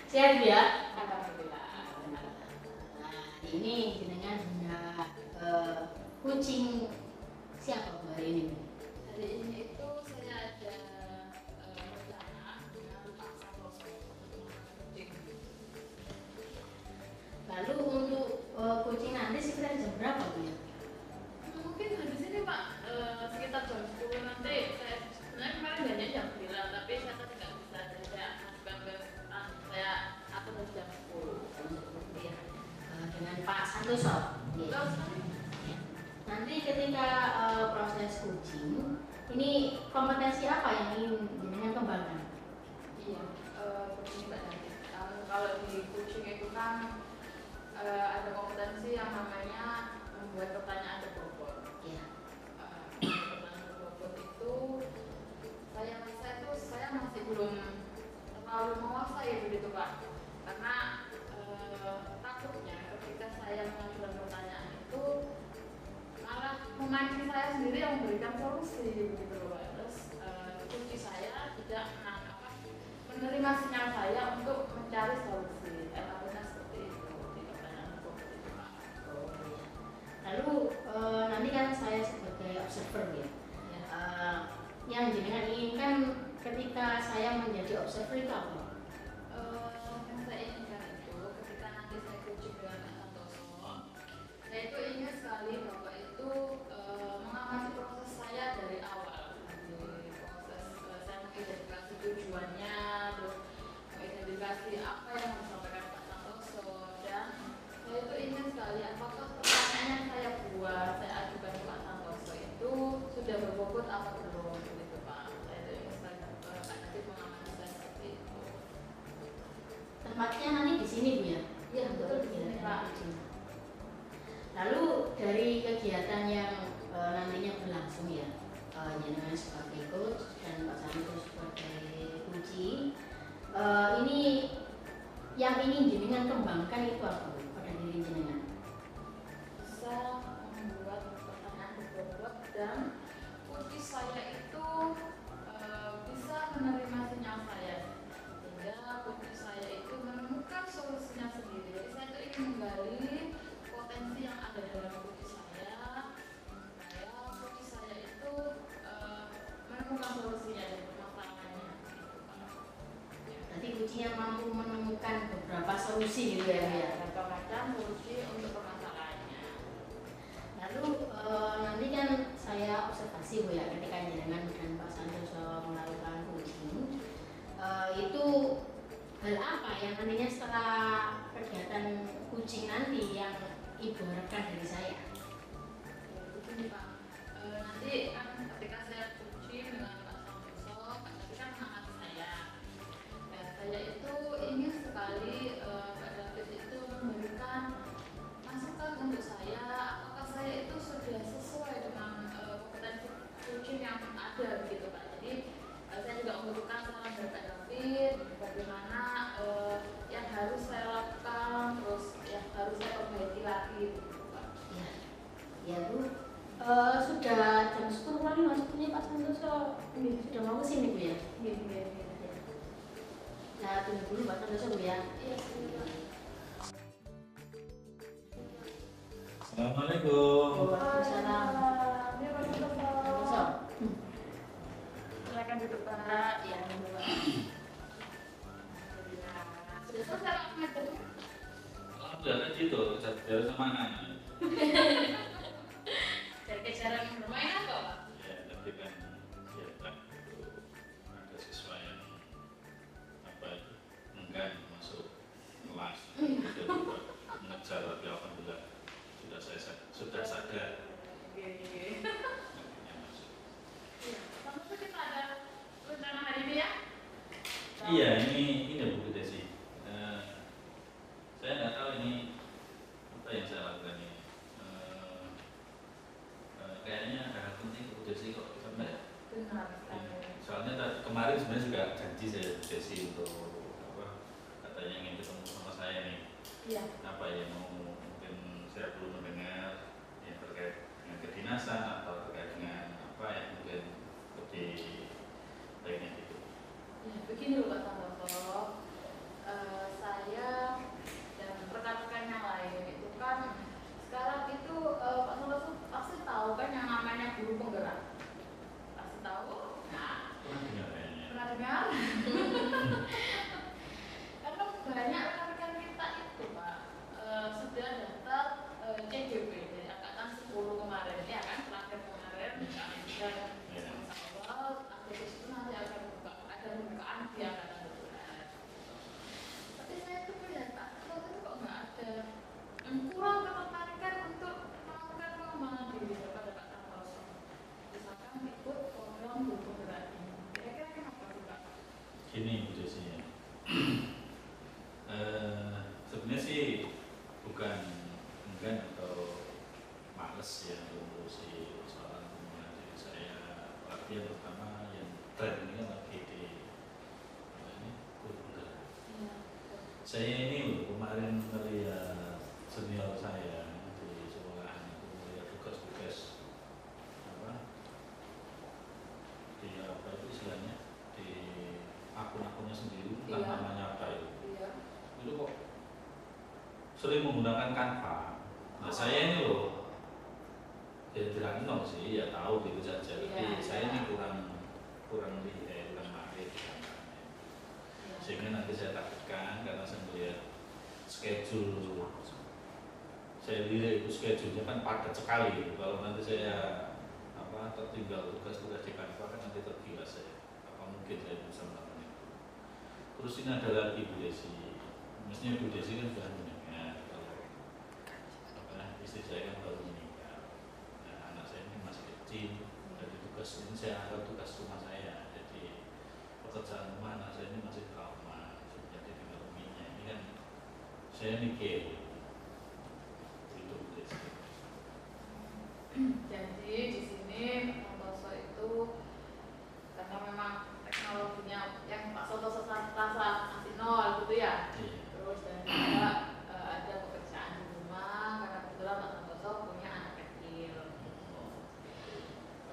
Sehat Bu ya? Alhamdulillah. Nah, ini jenengan hendak kucing siapa Bu hari ini Bu? Hari ini itu saya ada rencana dengan Pak Santoso untuk kucing. Lalu untuk kucing nanti sekitar jam berapa Bu ya? Mungkin habis ini Pak sekitar jam 10 nanti. Saya sebenarnya kemarin janjinya jam 9, tapi saya tadi nggak bisa, jadi saya saya atur jam 10. Ya, dengan Pak Santoso. Ya. Nanti ketika proses kucing, ini kompetensi apa yang ingin jenengan kembangkan? Iya, begini Mbak Nanti. Kalau di kucing itu kan ada kompetensi yang namanya membuat pertanyaan berbobot. Ya. Pertanyaan berbobot itu saya rasa itu saya masih belum terlalu menguasai begitu Pak, karena takutnya ketika saya mengajukan pertanyaan itu malah memancing saya sendiri yang memberikan solusi begitu loh Pak. Terus kunci saya tidak menerima sinyal saya untuk mencari solusi. Artinya seperti itu di pertanyaan berbobot itu Pak. Oh, ya. Lalu nanti kan saya sebagai observer ya. Yang jenengan inginkan ketika saya menjadi observer itu apa? Yang saya inginkan itu ketika nanti saya coaching dengan Pak Santoso, saya itu ingin sekali Bapak itu mengamati proses saya dari awal, dari proses saya mengidentifikasi tujuannya, terus mengidentifikasi apa yang harus disampaikan Pak Santoso, dan saya itu ingin sekali apakah pertanyaan yang saya buat, saya ajukan ke Pak Santoso itu sudah berbobot apa belum, gitu Pak. Saya itu ingin sekali Pak Najib mengamati saya seperti itu. Tempatnya nanti di sini Bu ya? Iya betul di sini Pak. Lalu dari kegiatan yang nantinya berlangsung ya, jenengan sebagai coach dan Pak Santo sebagai kunci, ini yang ingin jenengan kembangkan itu apa Bu pada diri jenengan? Bisa membuat pertanyaan berbobot dan kunci saya itu bisa menerima sinyal saya, sehingga kunci saya itu menemukan solusinya sendiri. Jadi saya itu ingin menggali potensi yang ada dalam kunci saya, supaya kunci saya itu menemukan solusinya dari permasalahannya, gitu Pak. Berarti kuncinya mampu menemukan beberapa solusi gitu ya Bu ya? Macam-macam solusi untuk permasalahannya. Lalu nanti kan saya observasi Bu ya ketika jenengan dan Pak Santoso melakukan coaching, itu hal apa yang nantinya setelah kegiatan coaching nanti yang Ibu harapkan dari saya? Begini Pak, nanti kan ketika saya coaching dengan Pak Santoso, Pak David kan mengamati saya. Dan saya itu ingin sekali Pak David itu memberikan masukan untuk saya, apakah saya itu sudah sesuai dengan kompetensi coaching yang ada begitu Pak. Jadi saya juga membutuhkan saran dari Pak David, bagaimana yang harus saya lakukan, terus yang harus saya perbaiki lagi begitu Pak. Ya Bu, sudah jam 10 kali masuknya Pak Santoso sudah mau kesini Bu ya? Iya. Nah tunggu dulu Pak Santoso Bu ya. Iya, silakan. Assalamualaikum. Waalaikumsalam. Iya, Pak Santoso. Santoso. Silakan duduk Pak. Ya, Bu. Sudah selesai Pak ngajarnya? Alhamdulillah tadi itu kejar semangat. Dari kejaran bermain apa Pak? Ya, tapi kan ya kan ada siswa yang apa itu enggan masuk kelas itu mengejar, tapi alhamdulillah sudah sadar Oke. akhirnya masuk. Iya. Santoso kita ada rencana hari ini ya? Iya, ini Bu Desi. Saya nggak tahu ini apa yang saya lakukan ini. Kayaknya ada hal penting Bu Desi kok sampai. Benar sekali. Soalnya kemarin sebenarnya juga janji saya Bu Desi untuk apa katanya ingin ketemu sama saya nih. Iya. Apa ya mungkin saya perlu mendengar yang terkait dengan kedinasan atau terkait dengan apa yang mungkin lebih baiknya gitu. Ya, begini loh Pak Santoso. Gini Bu Desi ya. Sebenarnya sih bukan enggan atau males ya untuk ngurusi soal pembangunan diri saya, apalagi yang pertama yang tren ini kan lagi di ini kultur. Iya. Saya ini loh kemarin melihat senior saya di sekolahan itu melihat tugas-tugas apa di apa itu istilahnya di akun-akunnya sendiri, entah Iya. namanya apa Iya. itu kok sering menggunakan Canva. Nah saya ini loh ya tidak nol sih, ya tahu gitu saja. Tapi Iya, saya iya. ini kurang mahir di Canva. Iya. Sehingga nanti saya takutkan karena saya melihat schedule saya lihat itu schedule-nya kan padat sekali gitu. Kalau nanti saya apa tertinggal tugas-tugas di Canva kan nanti tergila saya. Apa mungkin saya bisa melakukan itu? Terus ini ada lagi Bu Desi. Mestinya Bu Desi kan sudah mendengar kalau apa istri saya kan baru menikah. Nah, anak saya ini masih kecil. Jadi tugas ini saya anggap tugas rumah saya. Jadi pekerjaan rumah anak saya ini masih trauma. Jadi tinggal uminya ini kan saya mikir itu Bu Desi. Jadi di sini Santoso itu karena memang teknologinya yang Pak Santoso rasa masih nol gitu ya. Iya. Terus dan juga ada pekerjaan di rumah karena kebetulan Pak Santoso punya anak kecil.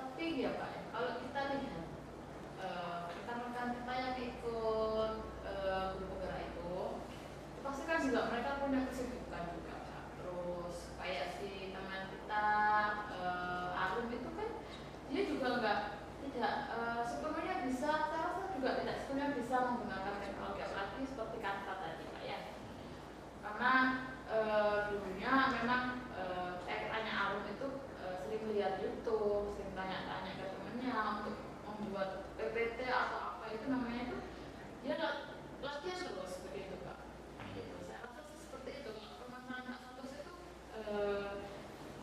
Tapi ya Pak, kalau kita lihat rekan-rekan kita yang ikut grup penggerak itu pasti kan juga mereka punya kesibukan juga Pak. Terus kayak si teman kita Arum itu kan dia juga tidak sepenuhnya bisa, saya rasa juga tidak sepenuhnya bisa menggunakan teknologi apalagi seperti Canva tadi Pak ya. Karena dulunya memang saya tanya Arum itu sering melihat YouTube, sering tanya-tanya ke temennya untuk membuat PPT atau apa itu namanya itu dia latihan terus begitu Pak. Gitu. Saya rasa seperti itu. Permasalahan Pak Santoso itu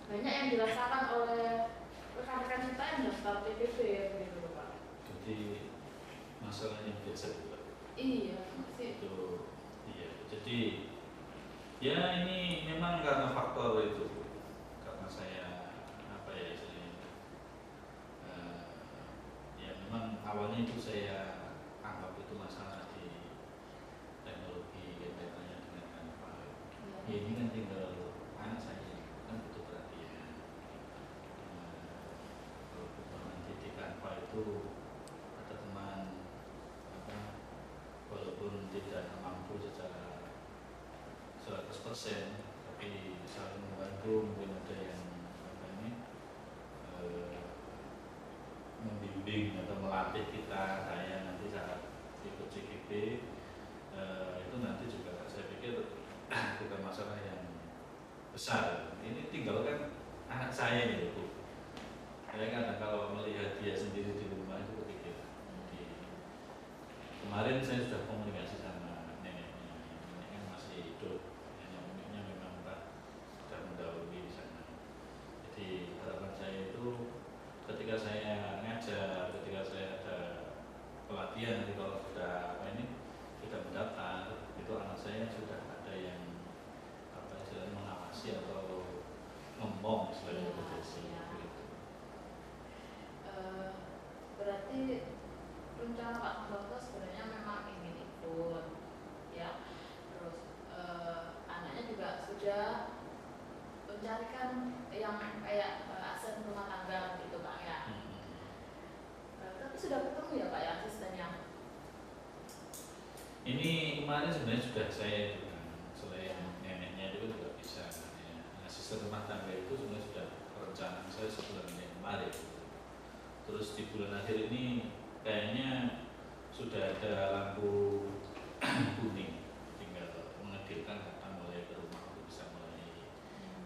banyak yang dirasakan oleh rekan-rekan kita yang daftar PPP begitu loh Pak. Jadi masalahnya biasa juga. Iya, masih. Itu iya. Jadi ya ini memang karena faktor itu, karena saya apa ya istilahnya, ya memang awalnya itu saya anggap itu masalah di teknologi kaitannya dengan Canva. Ya ini kan tinggal anak saya kan butuh perhatian. Kalau nanti di Canva itu ada teman apa walaupun tidak mampu secara 100% tapi saling membantu, mungkin ada yang apa ini membimbing atau melatih kita, saya nanti saat ikut CGP itu nanti juga saya pikir bukan masalah yang besar. Ini tinggal kan anak saya ini Bu. Saya kan kalau melihat dia sendiri di rumah itu kepikiran. Jadi kemarin saya sudah komunikasi sama neneknya, neneknya masih hidup, neneknya memang sudah mendahului di sana. Jadi harapan saya itu ketika saya ngajar, ketika saya ada pelatihan nanti kalau sudah apa ini sudah mendaftar, itu anak saya sudah ada yang apa istilahnya mengawasi atau ngomong istilahnya Iya, begitu sih. iya. Begitu. Berarti rencana Pak Santoso sebenarnya memang ingin ikut ya. Terus anaknya juga sudah mencarikan yang kayak asisten rumah tangga gitu Pak ya. Tapi sudah ketemu ya Pak ya asistennya. Ini kemarin sebenarnya sudah saya itu kan, selain neneknya itu juga bisa ya. Asisten rumah tangga itu sebenarnya sudah perencanaan saya sebulan yang kemarin. Terus di bulan akhir ini kayaknya sudah ada lampu kuning, tinggal mengedilkan datang mulai ke rumah untuk bisa mulai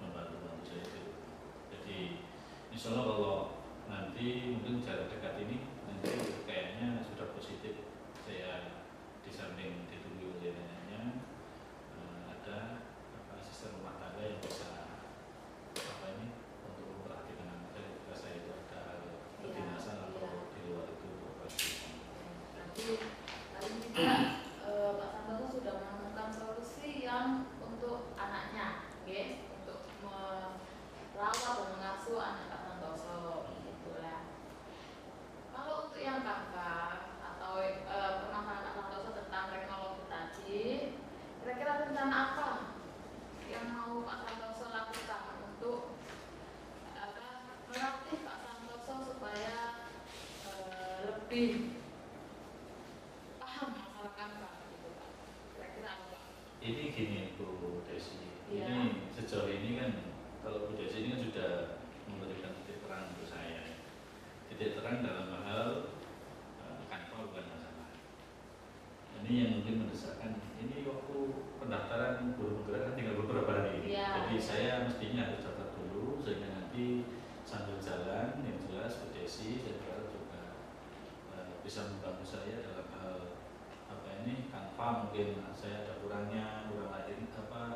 membantu saya di rumah. Jadi insya Allah kalau nanti mungkin jarak dekat ini nanti kayaknya sudah positif, saya di samping ditunggu oleh neneknya ada asisten rumah tangga yang bisa apa ini untuk memperhatikan anak saya ketika saya itu ada kedinasan atau di luar itu operasi. Nanti lebih paham masalah Canva gitu Pak. Kira-kira apa Pak? Ini gini Bu Desi, Iya. ini sejauh ini kan kalau Bu Desi ini kan sudah memberikan titik terang untuk saya. Titik terang dalam hal Canva bukan masalah. Ini yang mungkin mendesakkan, ini waktu pendaftaran guru penggerak kan tinggal beberapa hari. Iya. Jadi saya mestinya harus daftar dulu sehingga nanti sambil jalan yang jelas Bu Desi saya berharap juga bisa membantu saya dalam hal apa ini Canva, mungkin saya ada kurangnya, kurang lain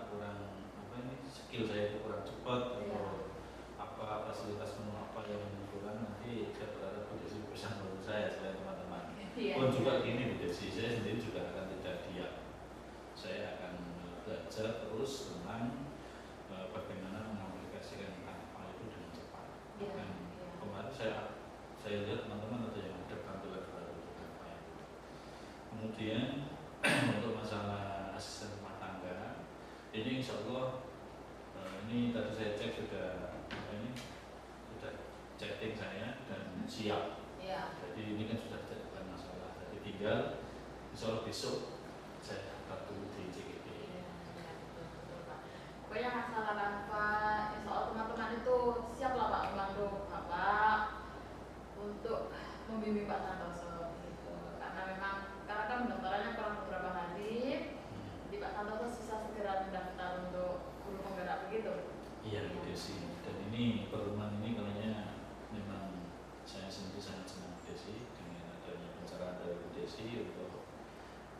kurang apa ini skill saya itu kurang cepat atau apa fasilitas menu apa yang kurang, nanti saya berharap Bu Desi bisa membantu saya selain teman-teman. Iya. Pun juga gini Bu Desi, saya sendiri juga akan tidak diam. Saya akan belajar terus tentang bagaimana mengaplikasikan Canva itu dengan cepat. Iya. Dan kemarin saya lihat teman-teman ada yang ada tampilan baru di Canva itu. Kemudian untuk masalah asisten rumah tangga, ini insya Allah ini tadi saya cek sudah chatting saya dan siap. Iya. Jadi ini kan sudah bukan masalah. Jadi tinggal insya Allah besok saya daftar dulu di CGP. Iya, betul Pak. Pokoknya masalah Canva, soal teman-teman itu siap lah Pak membantu Bapak untuk membimbing Pak Santoso gitu. Karena kan pendaftarannya kurang beberapa hari, jadi Pak Santoso bisa segera mendaftar untuk guru penggerak begitu. Iya Bu Desi. Dan ini pertemuan ini kayaknya memang saya sendiri sangat senang Bu Desi dengan adanya pencerahan dari Bu Desi untuk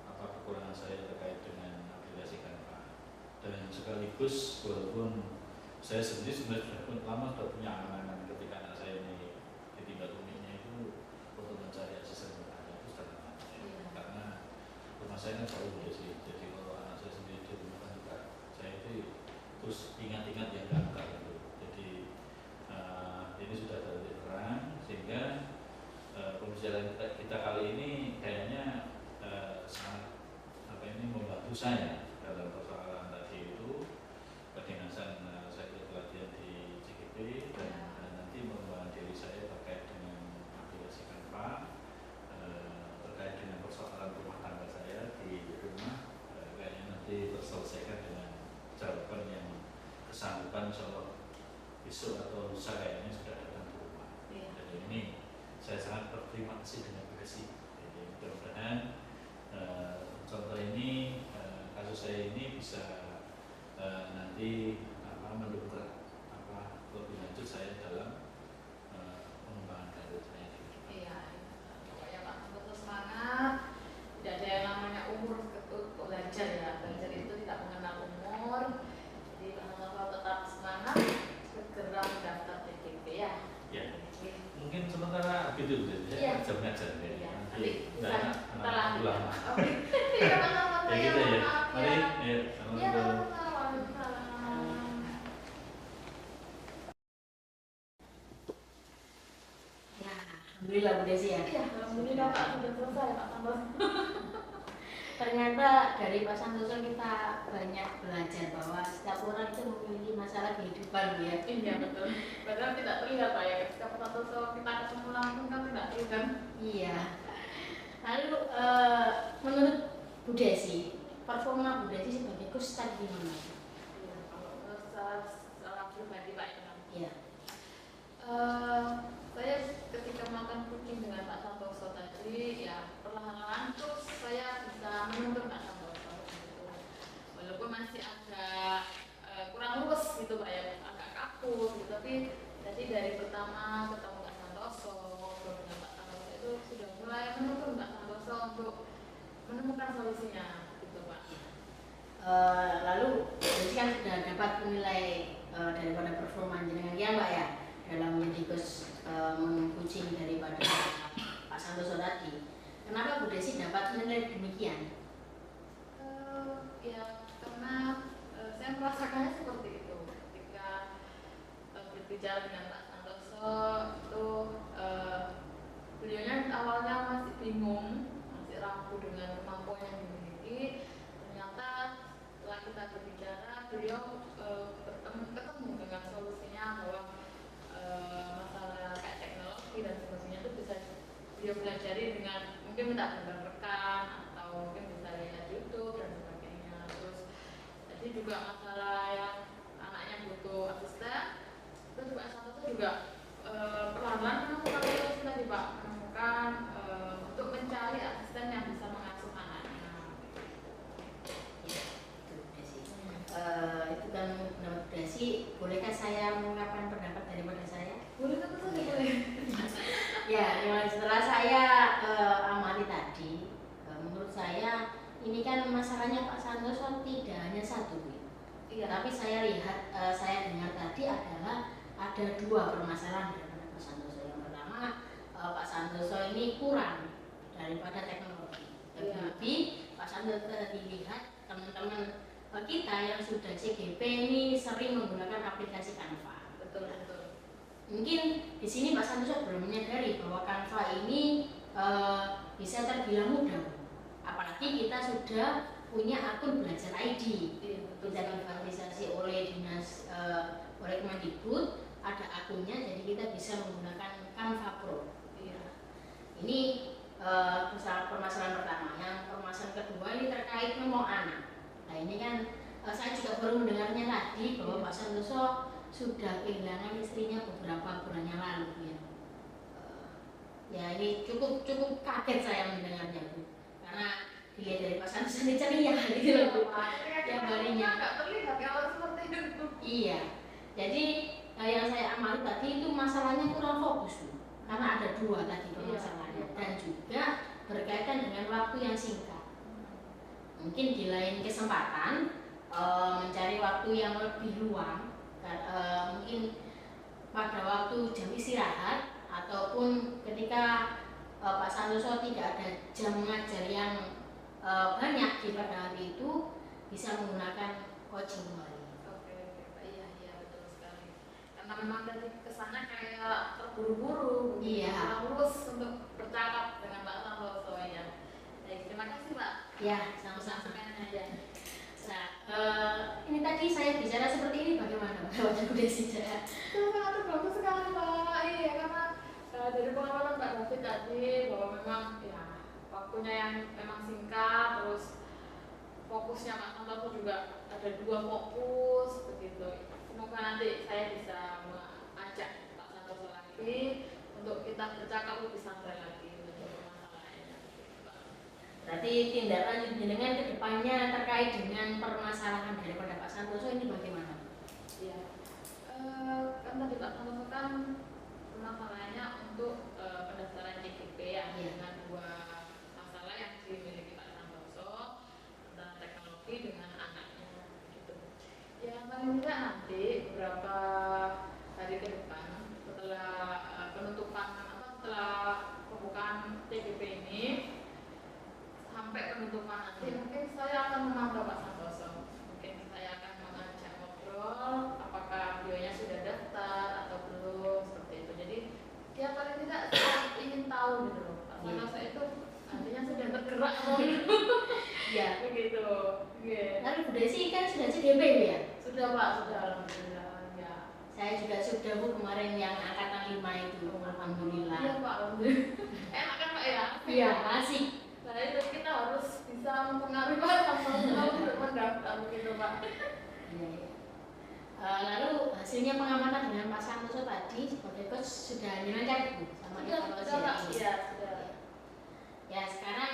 apa kekurangan saya terkait dengan aplikasi Canva. Dan sekaligus walaupun saya sendiri sebenarnya sudah punya angan-angan ketika anak saya ini ditinggal uminya itu untuk mencari asisten rumah tangga itu sudah lama. Karena rumah saya kan jauh Bu Desi. Jadi kalau anak saya sendiri di rumah kan juga saya itu terus ingat-ingat yang gagal gitu. Jadi ini sudah terlihat terang sehingga pembicaraan kita kali ini kayaknya sangat membantu saya dalam persoalan tadi itu kedinasan saya pelatihan di CGP dan nanti mengembangkan diri saya terkait dengan aplikasi Canva, terkait dengan persoalan rumah tangga saya di rumah, kayaknya nanti terselesaikan dengan jawaban yang kesanggupan insya Allah besok atau lusa kayaknya sudah datang ke rumah. Jadi ini saya sangat berterima kasih dengan Bu Desi. Jadi mudah-mudahan contoh ini kasus saya ini bisa nanti mendukung lebih lanjut saya dalam pengembangan karir saya. Iya, pokoknya Pak Santoso semangat. Tidak ada yang namanya umur untuk belajar ya. Belajar itu tidak mengenal umur. Jadi Pak Santoso tetap semangat, segera mendaftar TGP ya. Ya. Mungkin sementara gitu ya, jam ngajar ya. Nanti kita lanjut. ulama. Oke. Iya Pak Santoso Ya ya. gitu ya. Maaf Mari ya. ya. Ya, Assalamualaikum. Waalaikumsalam. Ya, alhamdulillah Bu Desi ya. Iya, alhamdulillah Pak sudah selesai Pak Santoso. Ternyata dari Pak Santoso kita banyak belajar bahwa setiap orang itu memiliki masalah kehidupan Bu ya. Iya betul. Padahal tidak terlihat Pak ya. Ketika Pak Santoso kita ketemu langsung kan tidak terlihat. Iya. Lalu menurut Bu Desi, performa Bu Desi sebagai coach tadi gimana? Iya, kalau secara pribadi Pak ya. Iya. Saya ketika melakukan coaching dengan Pak Santoso tadi, ya perlahan-lahan terus saya bisa menuntun Pak Santoso gitu. Walaupun masih agak kurang luwes gitu Pak ya, agak kaku gitu, tapi jadi dari pertama ketemu Pak Santoso, ngobrol dengan Pak Santoso itu sudah mulai menuntun Pak Santoso untuk menemukan solusinya gitu Pak. Lalu Bu Desi kan sudah dapat menilai daripada performa jenengan ya Mbak ya dalam menjadi coach mengcoaching daripada Pak Santoso tadi. Kenapa Bu Desi dapat menilai demikian? Ya karena saya merasakannya seperti itu ketika berbicara dengan Pak Santoso itu beliaunya awalnya masih bingung, masih ragu dengan kemampuan yang dimiliki. Ternyata setelah kita berbicara, beliau ketemu dengan solusinya bahwa masalah kayak teknologi dan sebagainya itu bisa dia pelajari dengan mungkin minta gambar rekan atau mungkin bisa lihat YouTube dan sebagainya. Terus jadi juga masalah yang anaknya butuh asisten, itu juga satu juga pelan-pelan menemukan solusi tadi Pak, menemukan untuk mencari asisten yang bisa mengasuh anaknya. Ya, itu sih. Itu kan pendapat Desi. Bolehkah saya mengungkapkan pendapat daripada saya? Boleh tentu saja boleh. Ya, setelah saya amati tadi, menurut saya ini kan masalahnya Pak Santoso tidak hanya satu, Bu. Iya. Tapi saya lihat, saya dengar tadi adalah ada dua permasalahan daripada Pak Santoso. Yang pertama, Pak Santoso ini kurang daripada teknologi. Lebih Pak Santoso dilihat teman-teman kita yang sudah CGP ini sering menggunakan aplikasi Canva. Betul. Mungkin di sini Pak Santoso belum menyadari bahwa Canva ini bisa terbilang mudah. Apalagi kita sudah punya akun Belajar ID. Kita difasilitasi oleh dinas oleh Kemendikbud, ada akunnya, jadi kita bisa menggunakan Canva Pro. Ini permasalahan pertama. Yang permasalahan kedua ini terkait membawa anak. Nah ini kan saya juga baru mendengarnya tadi bahwa Pak Santoso sudah kehilangan istrinya beberapa bulan yang lalu, ya. Ya ini cukup kaget saya mendengarnya, Bu. Karena dilihat dari Pak Santoso ini ceria gitu loh, Bu. Tiap harinya. Nggak terlihat kalau seperti itu. Iya. Jadi yang saya amati tadi itu masalahnya kurang fokus, Bu. Karena ada dua tadi permasalahannya, dan juga berkaitan dengan waktu yang singkat. Mungkin di lain kesempatan mencari waktu yang lebih luang, mungkin pada waktu jam istirahat ataupun ketika Pak Santoso tidak ada jam mengajar yang banyak di pada hari itu, bisa menggunakan coaching kembali. Oke, iya betul sekali. Karena memang dari kesana kayak terburu-buru, harus untuk bercakap dengan Pak Santoso ya. Terima kasih Pak. Ya, sama-sama. Nah, ini tadi saya bicara seperti ini bagaimana Pak Desi? Itu sangat bagus sekali Pak. Iya, karena dari pengalaman Pak David tadi bahwa memang ya waktunya yang memang singkat, terus fokusnya Pak Santoso juga ada dua fokus begitu. Semoga nanti saya bisa mengajak Pak Santoso lagi untuk kita bercakap lebih santai lagi untuk masalahnya. Berarti tindak lanjut jenengan ke depannya terkait dengan permasalahan daripada Pak Santoso ini bagaimana? Iya, kan tadi Pak Santoso kan permasalahannya untuk pendaftaran CGP ya, dengan dua masalah yang dimiliki Pak Santoso tentang teknologi dengan anaknya gitu. Ya paling tidak nanti beberapa hari ke depan setelah penutupan setelah pembukaan CGP ini sampai penutupan nanti mungkin saya akan memantau Pak Santoso. Mungkin saya akan mengajak ngobrol apakah beliaunya sudah daftar atau belum, seperti itu. Jadi ya paling tidak saya ingin tahu gitu loh, Pak Santoso itu artinya sudah tergerak Ya begitu. Lalu Bu Desi kan sudah CGP ya? Sudah Pak, sudah alhamdulillah ya. Saya juga sudah, Bu, kemarin yang angkatan 5 itu, alhamdulillah. Iya Pak, alhamdulillah. Enak kan Pak ya? Iya, masih. Nah itu kita harus bisa mempengaruhi Pak Santoso untuk mendaftar begitu Pak. Iya. Lalu hasilnya pengamatan dengan Pak Santoso tadi sebagai coach sudah lancar, Bu, sama evaluasi? Iya, sudah. Ya sekarang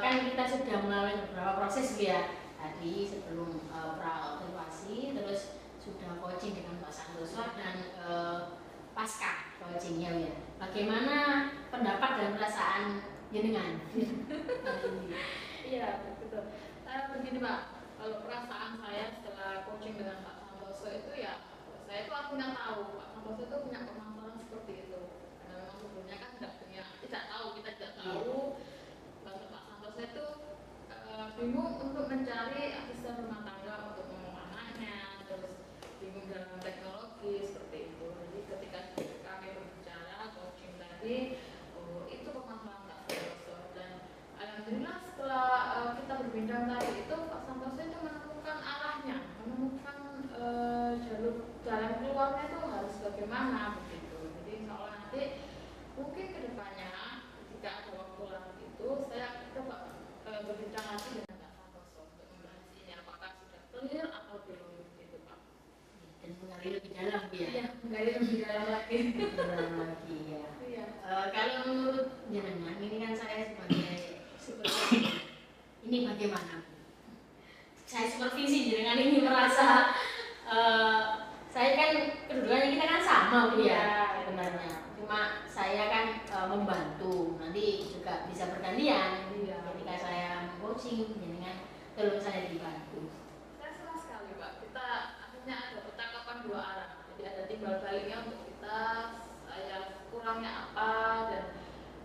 kan kita sudah melalui beberapa proses, Bu, ya. Tadi sebelum pra-observasi, terus sudah coaching dengan Pak Santoso dan pasca coachingnya, ya. Bagaimana pendapat dan perasaan jenengan? Iya betul. Begini Pak, kalau perasaan saya setelah coaching dengan Pak Santoso itu ya, saya itu artinya tahu Pak Santoso itu punya permasalahan seperti itu. Karena memang sebelumnya kan tidak tahu, kita tidak tahu bahwa Pak Santoso itu bingung untuk mencari asisten rumah tangga untuk mengurus anaknya, terus bingung dalam teknologi seperti itu. Jadi ketika kami berbicara coaching tadi, itu permasalahan Pak Santoso, dan alhamdulillah setelah kita berbincang tadi itu Pak Santoso itu menemukan arahnya, menemukan jalan keluarnya itu harus bagaimana begitu. Jadi insya Allah nanti mungkin kedepannya menggali lebih dalam Bu ya. Iya, menggali lebih dalam lagi. Lebih dalam lagi ya. Iya. Kalau menurut jenengan ini kan saya sebagai supervisi, ini bagaimana Bu? Saya supervisi jenengan ini merasa saya kan kedudukannya kita kan sama Bu ya sebenarnya. Cuma saya kan membantu, nanti juga bisa bergantian. Iya. Ketika saya coaching jenengan tolong saya dibantu. Saya senang sekali Pak, kita akhirnya ada percakapan dua arah. Jadi ada timbal baliknya untuk kita, saya kurangnya apa dan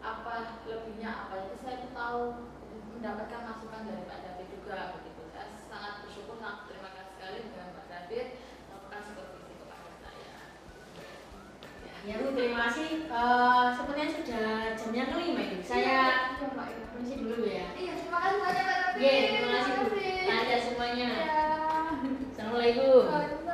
apa lebihnya apa. Jadi saya itu tahu mendapatkan masukan dari Pak David juga begitu. Saya sangat bersyukur, sangat terima kasih sekali dengan Pak David melakukan supervisi kepada saya. Ya Bu, terima kasih. Sepertinya sudah jamnya kelima ini. Saya permisi dulu Bu ya. Iya, terima kasih banyak Pak David. Iya, terima kasih Bu. Ada semuanya. Iya. Assalamualaikum. Waalaikumsalam.